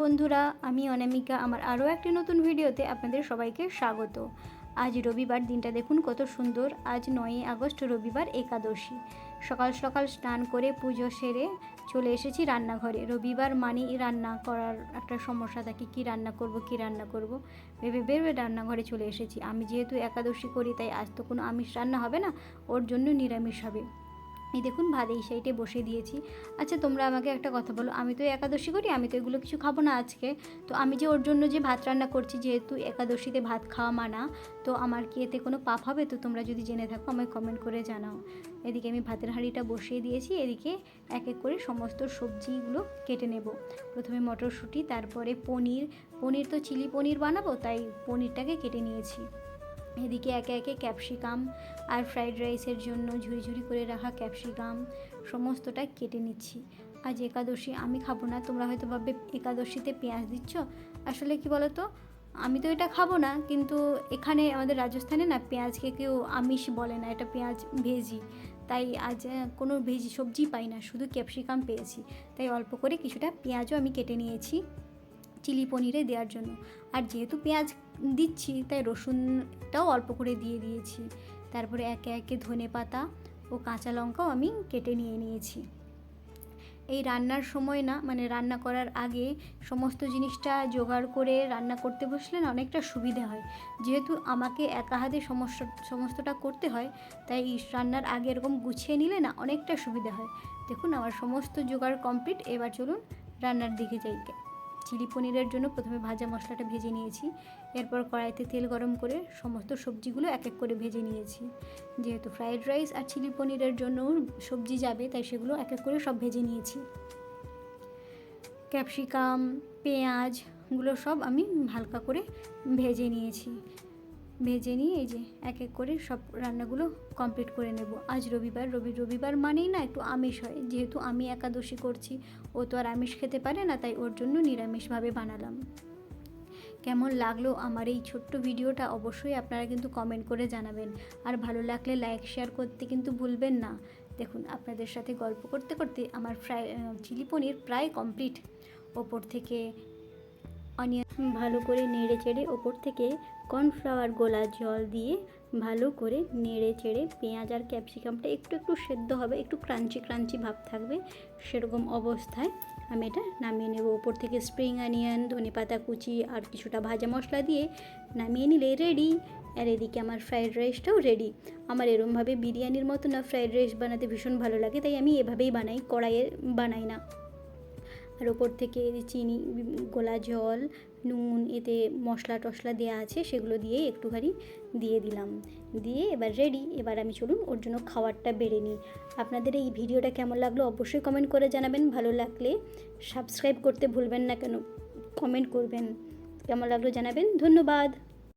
বন্ধুরা, আমি অনামিকা। আমার আরও একটি নতুন ভিডিওতে আপনাদের সবাইকে স্বাগত। আজ রবিবার, দিনটা দেখুন কত সুন্দর। আজ 9ই আগস্ট, রবিবার, একাদশী। সকাল সকাল স্নান করে পুজো সেরে চলে এসেছি রান্নাঘরে। রবিবার মানেই রান্না করার একটা সমস্যা থাকে, কি রান্না করব ভেবে ভেবে রান্নাঘরে চলে এসেছি। আমি যেহেতু একাদশী করি, তাই আজ তো কোনো আমিষ রান্না হবে না, ওর জন্য নিরামিষ হবে। এই দেখুন ভাত এই সাইডে বসে দিয়েছি। আচ্ছা, তোমরা আমাকে একটা কথা বলো, আমি তো একাদশী করি, আমি তো এগুলো কিছু খাবো না আজকে। তো আমি যে ওর জন্য যে ভাত রান্না করছি, যেহেতু একাদশীতে ভাত খাওয়া মানা, তো আমার কি এতে কোনো পাপ হবে? তো তোমরা যদি জেনে থাকো আমায় কমেন্ট করে জানাও। এদিকে আমি ভাতের হাঁড়িটা বসিয়ে দিয়েছি, এদিকে এক এক করে সমস্ত সবজিগুলো কেটে নেব। প্রথমে মটরশুঁটি, তারপরে পনির তো চিলি পনির বানাবো, তাই পনিরটাকে কেটে নিয়েছি। এদিকে একে একে ক্যাপসিকাম আর ফ্রাইড রাইসের জন্য ঝুরি ঝুরি করে রাখা ক্যাপসিকাম সমস্তটা কেটে নিচ্ছি। আজ একাদশী, আমি খাবো না। তোমরা হয়তো ভাববে একাদশীতে পেঁয়াজ দিচ্ছ। আসলে কি বলো তো, আমি তো এটা খাবো না, কিন্তু এখানে আমাদের রাজস্থানে না পেঁয়াজকে কেউ আমিষ বলে না, এটা পেঁয়াজ ভেজি। তাই আজ কোনো ভেজি সবজি পাই না, শুধু ক্যাপসিকাম পেয়েছি। তাই অল্প করে কিছুটা পেঁয়াজও আমি কেটে নিয়েছি চিলি পনিরে দেওয়ার জন্য। আর যেহেতু পেঁয়াজ দিচ্ছি, তাই রসুনটাও অল্প করে দিয়ে দিয়েছি। তারপরে একে একে ধনেপাতা ও কাঁচা লঙ্কাও আমি কেটে নিয়েছি। এই রান্নার সময় না, মানে রান্না করার আগে সমস্ত জিনিসটা জোগাড় করে রান্না করতে বসলে না অনেকটা সুবিধে হয়। যেহেতু আমাকে একা হাতে সমস্তটা করতে হয়, তাই রান্নার আগে এরকম গুছিয়ে নিলে না অনেকটা সুবিধা হয়। দেখুন আমার সমস্ত জোগাড় কমপ্লিট। এবার চলুন রান্নার দিকে যাই। চিলি পনিরের জন্য প্রথমে ভাজা মশলাটা ভেজে নিয়েছি। এরপর কড়াইতে তেল গরম করে সমস্ত সবজিগুলো এক এক করে ভেজে নিয়েছি। যেহেতু ফ্রাইড রাইস আর চিলি পনিরের জন্য সবজি যাবে, তাই সেগুলো এক এক করে সব ভেজে নিয়েছি। ক্যাপসিকাম, পেঁয়াজগুলো সব আমি হালকা করে ভেজে নিয়েছি। ভেজে নিয়ে এই যে এক এক করে সব রান্নাগুলো কমপ্লিট করে নেব। আজ রবিবার মানেই না একটু আমিষ হয়। যেহেতু আমি একাদশী করছি, ও তো আর আমিষ খেতে পারে না, তাই ওর জন্য নিরামিষভাবে বানালাম। কেমন লাগলো আমার এই ছোট্ট ভিডিওটা অবশ্যই আপনারা কিন্তু কমেন্ট করে জানাবেন। আর ভালো লাগলে লাইক শেয়ার করতে কিন্তু ভুলবেন না। দেখুন আপনাদের সাথে গল্প করতে করতে আমার চিলি পনির প্রায় কমপ্লিট। ওপর থেকে অনিয়ন ভালো করে নেড়ে চেড়ে, ওপর থেকে কর্নফ্লাওয়ার গোলা জল দিয়ে ভালো করে নেড়ে চেড়ে, পেঁয়াজ আর ক্যাপসিকামটা একটু একটু সেদ্ধ হবে, একটু ক্রাঞ্চি ভাব থাকবে, সেরকম অবস্থায় আমি এটা নামিয়ে নেব। ওপর থেকে স্প্রিং অনিয়ন, ধনেপাতা কুচি আর কিছুটা ভাজা মশলা দিয়ে নামিয়ে নিলে রেডি। আর এদিকে আমার ফ্রাইড রাইসটাও রেডি। আমার এরমভাবে বিরিয়ানির মতো না ফ্রাইড রাইস বানাতে ভীষণ ভালো লাগে, তাই আমি এভাবেই বানাই, কড়াইয়ে বানাই না। আর ওপর থেকে চিনি, গোলা জল, নুন, এতে মশলা টশলা দেওয়া আছে, সেগুলো দিয়ে একটুখানি দিয়ে দিলাম। দিয়ে এবার রেডি। এবার আমি চলুন ওর জন্য খাবারটা বেড়ে নিই। আপনাদের এই ভিডিওটা কেমন লাগলো অবশ্যই কমেন্ট করে জানাবেন। ভালো লাগলে সাবস্ক্রাইব করতে ভুলবেন না, কেন কমেন্ট করবেন। কেমন লাগলো জানাবেন। ধন্যবাদ।